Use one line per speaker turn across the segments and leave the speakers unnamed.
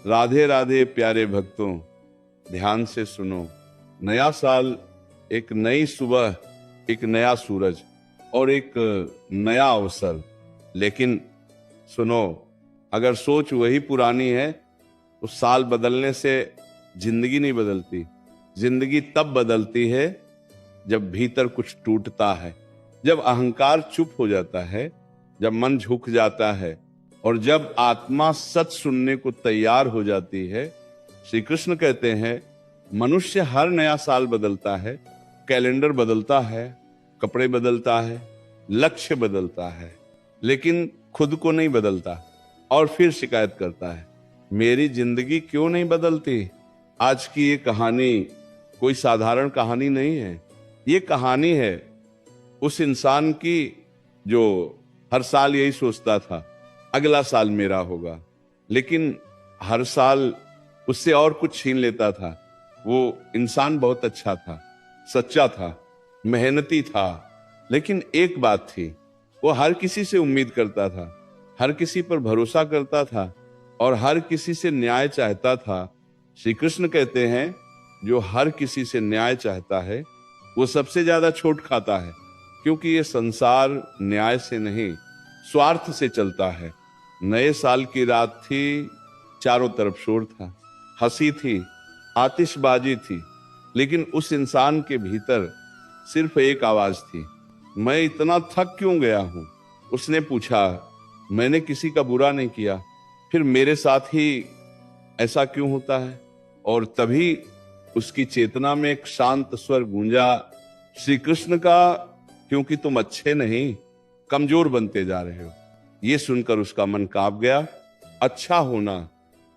राधे राधे प्यारे भक्तों, ध्यान से सुनो। नया साल एक नई सुबह, एक नया सूरज और एक नया अवसर। लेकिन सुनो, अगर सोच वही पुरानी है तो साल बदलने से जिंदगी नहीं बदलती। जिंदगी तब बदलती है जब भीतर कुछ टूटता है, जब अहंकार चुप हो जाता है, जब मन झुक जाता है और जब आत्मा सच सुनने को तैयार हो जाती है। श्री कृष्ण कहते हैं, मनुष्य हर नया साल बदलता है, कैलेंडर बदलता है, कपड़े बदलता है, लक्ष्य बदलता है, लेकिन खुद को नहीं बदलता और फिर शिकायत करता है, मेरी जिंदगी क्यों नहीं बदलती। आज की ये कहानी कोई साधारण कहानी नहीं है। ये कहानी है उस इंसान की जो हर साल यही सोचता था, अगला साल मेरा होगा, लेकिन हर साल उससे और कुछ छीन लेता था। वो इंसान बहुत अच्छा था, सच्चा था, मेहनती था, लेकिन एक बात थी, वो हर किसी से उम्मीद करता था, हर किसी पर भरोसा करता था और हर किसी से न्याय चाहता था। श्री कृष्ण कहते हैं, जो हर किसी से न्याय चाहता है वो सबसे ज्यादा चोट खाता है, क्योंकि ये संसार न्याय से नहीं, स्वार्थ से चलता है। नए साल की रात थी, चारों तरफ शोर था, हंसी थी, आतिशबाजी थी, लेकिन उस इंसान के भीतर सिर्फ एक आवाज थी, मैं इतना थक क्यों गया हूं। उसने पूछा, मैंने किसी का बुरा नहीं किया, फिर मेरे साथ ही ऐसा क्यों होता है। और तभी उसकी चेतना में एक शांत स्वर गूंजा, श्री कृष्ण का, क्योंकि तुम अच्छे नहीं, कमजोर बनते जा रहे हो। ये सुनकर उसका मन कांप गया। अच्छा होना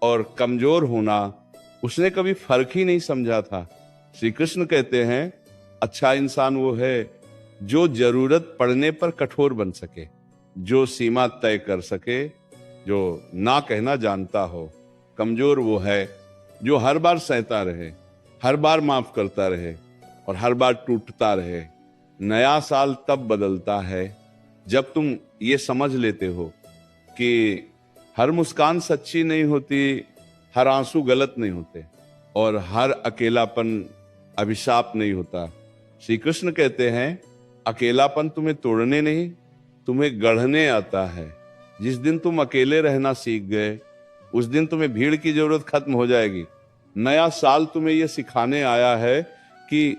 और कमजोर होना उसने कभी फर्क ही नहीं समझा था। श्री कृष्ण कहते हैं, अच्छा इंसान वो है जो जरूरत पड़ने पर कठोर बन सके, जो सीमा तय कर सके, जो ना कहना जानता हो। कमजोर वो है जो हर बार सहता रहे, हर बार माफ करता रहे और हर बार टूटता रहे। नया साल तब बदलता है जब तुम ये समझ लेते हो कि हर मुस्कान सच्ची नहीं होती, हर आंसू गलत नहीं होते और हर अकेलापन अभिशाप नहीं होता। श्री कृष्ण कहते हैं, अकेलापन तुम्हें तोड़ने नहीं, तुम्हें गढ़ने आता है। जिस दिन तुम अकेले रहना सीख गए, उस दिन तुम्हें भीड़ की जरूरत खत्म हो जाएगी। नया साल तुम्हें यह सिखाने आया है कि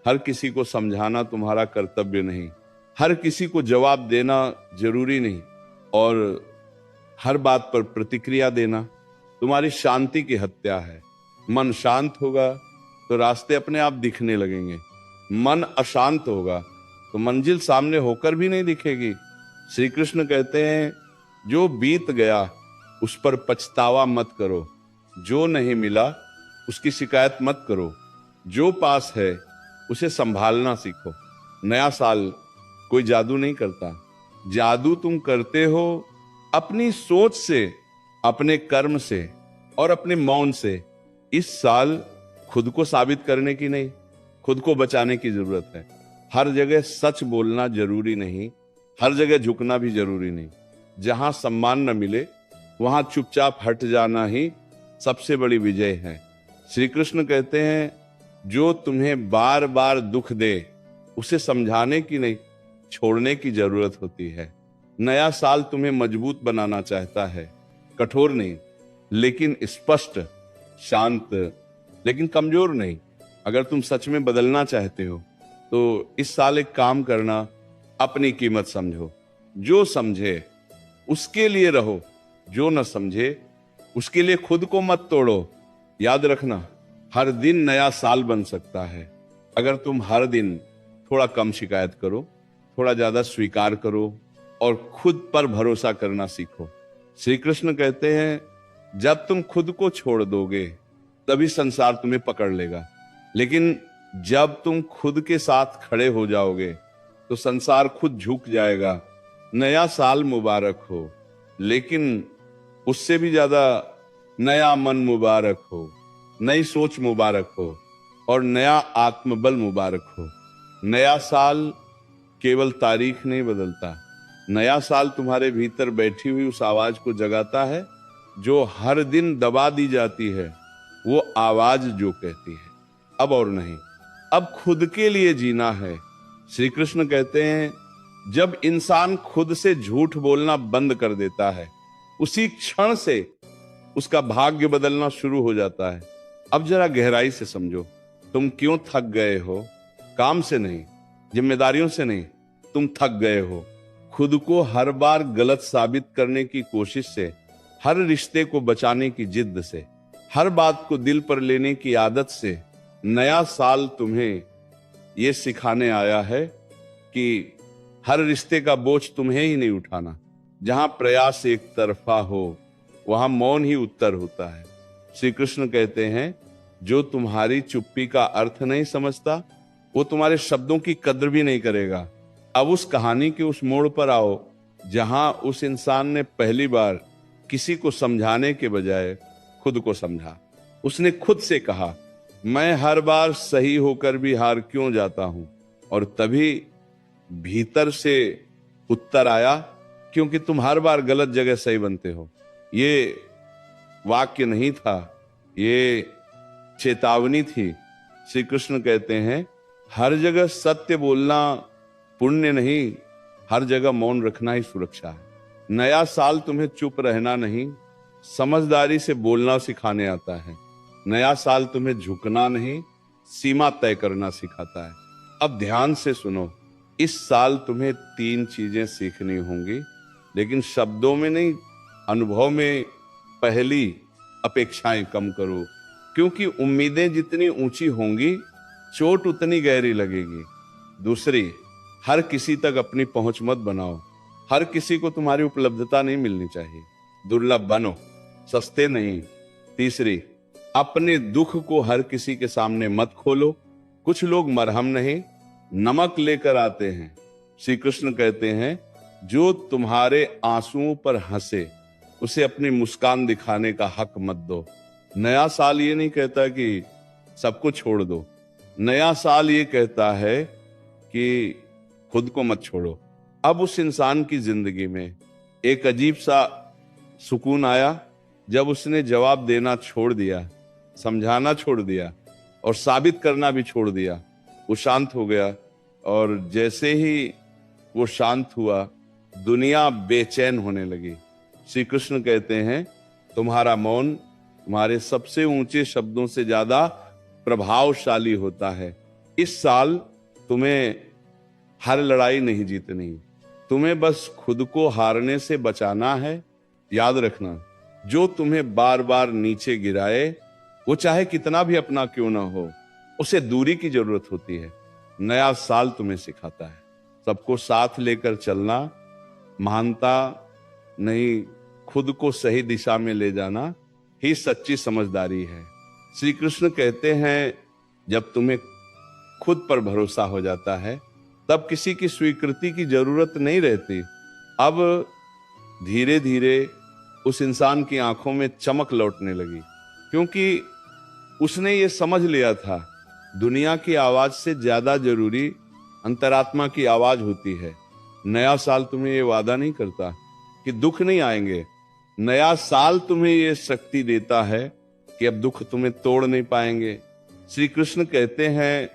हर किसी को समझाना तुम्हारा कर्तव्य नहीं, हर किसी को जवाब देना जरूरी नहीं और हर बात पर प्रतिक्रिया देना तुम्हारी शांति की हत्या है। मन शांत होगा तो रास्ते अपने आप दिखने लगेंगे, मन अशांत होगा तो मंजिल सामने होकर भी नहीं दिखेगी। श्री कृष्ण कहते हैं, जो बीत गया उस पर पछतावा मत करो, जो नहीं मिला उसकी शिकायत मत करो, जो पास है उसे संभालना सीखो। नया साल कोई जादू नहीं करता, जादू तुम करते हो अपनी सोच से, अपने कर्म से और अपने मौन से। इस साल खुद को साबित करने की नहीं, खुद को बचाने की जरूरत है। हर जगह सच बोलना जरूरी नहीं, हर जगह झुकना भी जरूरी नहीं। जहां सम्मान न मिले वहां चुपचाप हट जाना ही सबसे बड़ी विजय है। श्री कृष्ण कहते हैं, जो तुम्हें बार बार दुख दे उसे समझाने की नहीं, छोड़ने की जरूरत होती है। नया साल तुम्हें मजबूत बनाना चाहता है, कठोर नहीं लेकिन स्पष्ट, शांत लेकिन कमजोर नहीं। अगर तुम सच में बदलना चाहते हो तो इस साल एक काम करना, अपनी कीमत समझो। जो समझे उसके लिए रहो, जो न समझे उसके लिए खुद को मत तोड़ो। याद रखना, हर दिन नया साल बन सकता है अगर तुम हर दिन थोड़ा कम शिकायत करो, थोड़ा ज्यादा स्वीकार करो और खुद पर भरोसा करना सीखो। श्री कृष्ण कहते हैं, जब तुम खुद को छोड़ दोगे तभी संसार तुम्हें पकड़ लेगा, लेकिन जब तुम खुद के साथ खड़े हो जाओगे तो संसार खुद झुक जाएगा। नया साल मुबारक हो, लेकिन उससे भी ज्यादा नया मन मुबारक हो, नई सोच मुबारक हो और नया आत्मबल मुबारक हो। नया साल केवल तारीख नहीं बदलता, नया साल तुम्हारे भीतर बैठी हुई उस आवाज को जगाता है जो हर दिन दबा दी जाती है, वो आवाज जो कहती है, अब और नहीं, अब खुद के लिए जीना है। श्री कृष्ण कहते हैं जब इंसान खुद से झूठ बोलना बंद कर देता है, उसी क्षण से उसका भाग्य बदलना शुरू हो जाता है। अब जरा गहराई से समझो, तुम क्यों थक गए हो? काम से नहीं, जिम्मेदारियों से नहीं, तुम थक गए हो खुद को हर बार गलत साबित करने की कोशिश से, हर रिश्ते को बचाने की जिद से, हर बात को दिल पर लेने की आदत से। नया साल तुम्हें यह सिखाने आया है कि हर रिश्ते का बोझ तुम्हें ही नहीं उठाना। जहां प्रयास एक तरफा हो, वहां मौन ही उत्तर होता है। श्री कृष्ण कहते हैं जो तुम्हारी चुप्पी का अर्थ नहीं समझता, वो तुम्हारे शब्दों की कद्र भी नहीं करेगा। अब उस कहानी के उस मोड़ पर आओ जहां उस इंसान ने पहली बार किसी को समझाने के बजाय खुद को समझा। उसने खुद से कहा, मैं हर बार सही होकर भी हार क्यों जाता हूं? और तभी भीतर से उत्तर आया, क्योंकि तुम हर बार गलत जगह सही बनते हो। ये वाक्य नहीं था, ये चेतावनी थी। श्री कृष्ण कहते हैं हर जगह सत्य बोलना पुण्य नहीं, हर जगह मौन रखना ही सुरक्षा है। नया साल तुम्हें चुप रहना नहीं, समझदारी से बोलना सिखाने आता है। नया साल तुम्हें झुकना नहीं, सीमा तय करना सिखाता है। अब ध्यान से सुनो, इस साल तुम्हें 3 चीजें सीखनी होंगी, लेकिन शब्दों में नहीं, अनुभव में। पहली, अपेक्षाएं कम करो, क्योंकि उम्मीदें जितनी ऊंची होंगी, चोट उतनी गहरी लगेगी। दूसरी, हर किसी तक अपनी पहुंच मत बनाओ। हर किसी को तुम्हारी उपलब्धता नहीं मिलनी चाहिए, दुर्लभ बनो, सस्ते नहीं। तीसरी, अपने दुख को हर किसी के सामने मत खोलो। कुछ लोग मरहम नहीं, नमक लेकर आते हैं। श्री कृष्ण कहते हैं जो तुम्हारे आंसुओं पर हंसे, उसे अपनी मुस्कान दिखाने का हक मत दो। नया साल ये नहीं कहता कि सबको छोड़ दो, नया साल ये कहता है कि खुद को मत छोड़ो। अब उस इंसान की जिंदगी में एक अजीब सा सुकून आया जब उसने जवाब देना छोड़ दिया, समझाना छोड़ दिया और साबित करना भी छोड़ दिया। वो शांत हो गया, और जैसे ही वो शांत हुआ, दुनिया बेचैन होने लगी। श्री कृष्ण कहते हैं तुम्हारा मौन तुम्हारे सबसे ऊंचे शब्दों से ज्यादा प्रभावशाली होता है। इस साल तुम्हें हर लड़ाई नहीं जीतनी, तुम्हें बस खुद को हारने से बचाना है। याद रखना, जो तुम्हें बार बार नीचे गिराए, वो चाहे कितना भी अपना क्यों ना हो, उसे दूरी की जरूरत होती है। नया साल तुम्हें सिखाता है सबको साथ लेकर चलना, महानता नहीं, खुद को सही दिशा में ले जाना ही सच्ची समझदारी है। श्री कृष्ण कहते हैं जब तुम्हें खुद पर भरोसा हो जाता है, तब किसी की स्वीकृति की जरूरत नहीं रहती। अब धीरे धीरे उस इंसान की आंखों में चमक लौटने लगी, क्योंकि उसने ये समझ लिया था दुनिया की आवाज से ज्यादा जरूरी अंतरात्मा की आवाज होती है। नया साल तुम्हें ये वादा नहीं करता कि दुख नहीं आएंगे, नया साल तुम्हें ये शक्ति देता है कि अब दुख तुम्हें तोड़ नहीं पाएंगे। श्री कृष्ण कहते हैं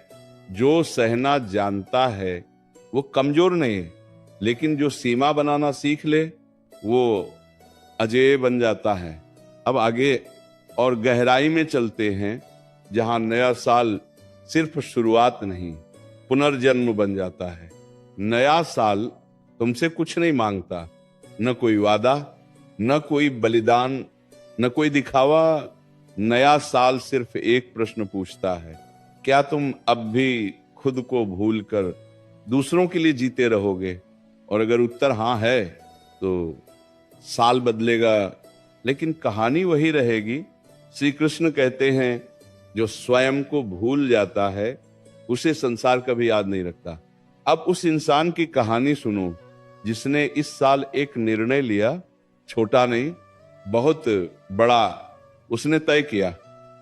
जो सहना जानता है वो कमजोर नहीं, लेकिन जो सीमा बनाना सीख ले वो अजेय बन जाता है। अब आगे और गहराई में चलते हैं, जहां नया साल सिर्फ शुरुआत नहीं, पुनर्जन्म बन जाता है। नया साल तुमसे कुछ नहीं मांगता, न कोई वादा, न कोई बलिदान, न कोई दिखावा। नया साल सिर्फ एक प्रश्न पूछता है, क्या तुम अब भी खुद को भूलकर दूसरों के लिए जीते रहोगे? और अगर उत्तर हाँ है तो साल बदलेगा, लेकिन कहानी वही रहेगी। श्री कृष्ण कहते हैं जो स्वयं को भूल जाता है उसे संसार कभी याद नहीं रखता। अब उस इंसान की कहानी सुनो जिसने इस साल एक निर्णय लिया, छोटा नहीं बहुत बड़ा उसने तय किया।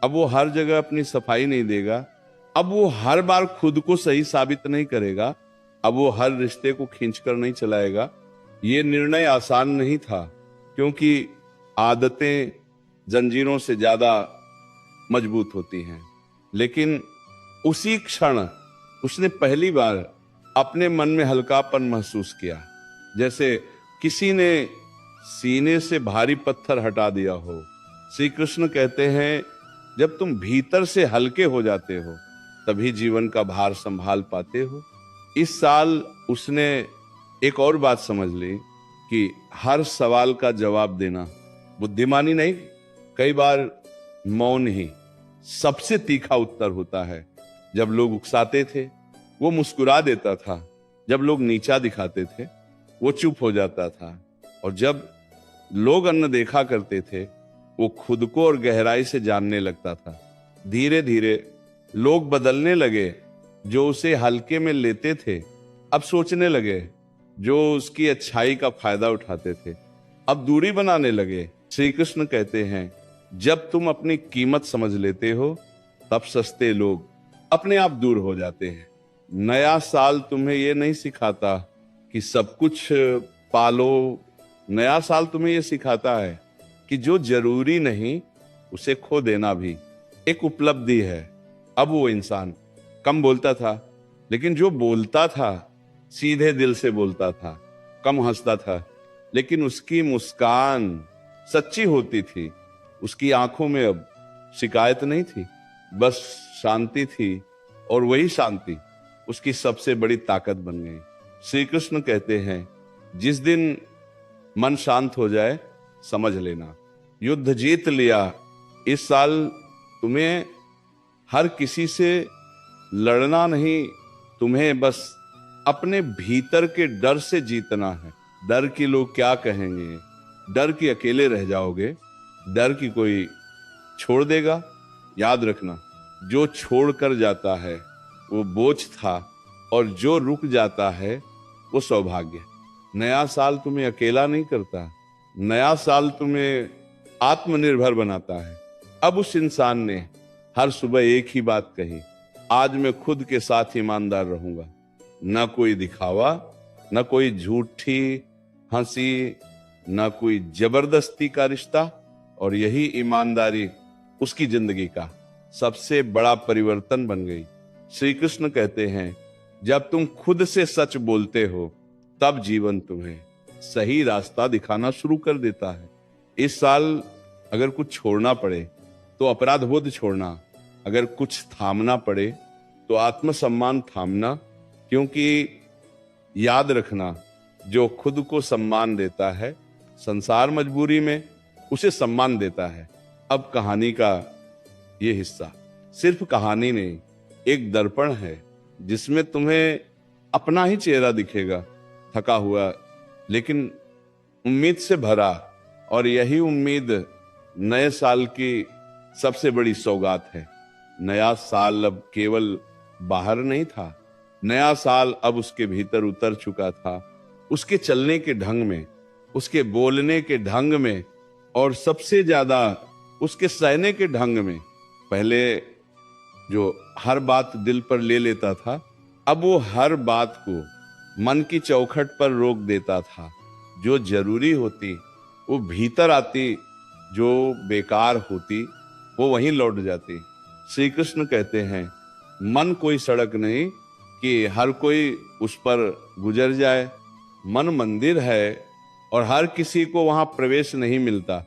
अब वो हर जगह अपनी सफाई नहीं देगा, अब वो हर बार खुद को सही साबित नहीं करेगा, अब वो हर रिश्ते को खींचकर नहीं चलाएगा। ये निर्णय आसान नहीं था, क्योंकि आदतें जंजीरों से ज्यादा मजबूत होती हैं। लेकिन उसी क्षण उसने पहली बार अपने मन में हल्कापन महसूस किया, जैसे किसी ने सीने से भारी पत्थर हटा दिया हो। श्री कृष्ण कहते हैं, जब तुम भीतर से हल्के हो जाते हो तभी जीवन का भार संभाल पाते हो। इस साल उसने एक और बात समझ ली कि हर सवाल का जवाब देना बुद्धिमानी नहीं, कई बार मौन ही सबसे तीखा उत्तर होता है। जब लोग उकसाते थे वो मुस्कुरा देता था, जब लोग नीचा दिखाते थे वो चुप हो जाता था, और जब लोग अनदेखा करते थे वो खुद को और गहराई से जानने लगता था। धीरे धीरे लोग बदलने लगे। जो उसे हल्के में लेते थे अब सोचने लगे, जो उसकी अच्छाई का फायदा उठाते थे अब दूरी बनाने लगे। श्री कृष्ण कहते हैं, जब तुम अपनी कीमत समझ लेते हो तब सस्ते लोग अपने आप दूर हो जाते हैं। नया साल तुम्हें यह नहीं सिखाता कि सब कुछ पालो, नया साल तुम्हें यह सिखाता है कि जो जरूरी नहीं उसे खो देना भी एक उपलब्धि है। अब वो इंसान कम बोलता था, लेकिन जो बोलता था सीधे दिल से बोलता था। कम हंसता था, लेकिन उसकी मुस्कान सच्ची होती थी। उसकी आंखों में अब शिकायत नहीं थी, बस शांति थी, और वही शांति उसकी सबसे बड़ी ताकत बन गई। श्री कृष्ण कहते हैं, जिस दिन मन शांत हो जाए समझ लेना युद्ध जीत लिया। इस साल तुम्हें हर किसी से लड़ना नहीं, तुम्हें बस अपने भीतर के डर से जीतना है। डर कि लोग क्या कहेंगे, डर कि अकेले रह जाओगे, डर कि कोई छोड़ देगा। याद रखना, जो छोड़ कर जाता है वो बोझ था, और जो रुक जाता है वो सौभाग्य। नया साल तुम्हें अकेला नहीं करता, नया साल तुम्हें आत्मनिर्भर बनाता है। अब उस इंसान ने हर सुबह एक ही बात कही, आज मैं खुद के साथ ईमानदार रहूंगा। न कोई दिखावा, न कोई झूठी हंसी, न कोई जबरदस्ती का रिश्ता। और यही ईमानदारी उसकी जिंदगी का सबसे बड़ा परिवर्तन बन गई। श्री कृष्ण कहते हैं, जब तुम खुद से सच बोलते हो तब जीवन तुम्हें सही रास्ता दिखाना शुरू कर देता है। इस साल अगर कुछ छोड़ना पड़े तो अपराध बोध छोड़ना, अगर कुछ थामना पड़े तो आत्मसम्मान थामना, क्योंकि याद रखना, जो खुद को सम्मान देता है संसार मजबूरी में उसे सम्मान देता है। अब कहानी का ये हिस्सा सिर्फ कहानी नहीं, एक दर्पण है जिसमें तुम्हें अपना ही चेहरा दिखेगा, थका हुआ लेकिन उम्मीद से भरा। और यही उम्मीद नए साल की सबसे बड़ी सौगात है। नया साल अब केवल बाहर नहीं था, नया साल अब उसके भीतर उतर चुका था, उसके चलने के ढंग में, उसके बोलने के ढंग में, और सबसे ज्यादा उसके सहने के ढंग में। पहले जो हर बात दिल पर ले लेता था, अब वो हर बात को मन की चौखट पर रोक देता था। जो जरूरी होती वो भीतर आती, जो बेकार होती वो वहीं लौट जाती। श्री कृष्ण कहते हैं, मन कोई सड़क नहीं कि हर कोई उस पर गुजर जाए। मन मंदिर है और हर किसी को वहां प्रवेश नहीं मिलता।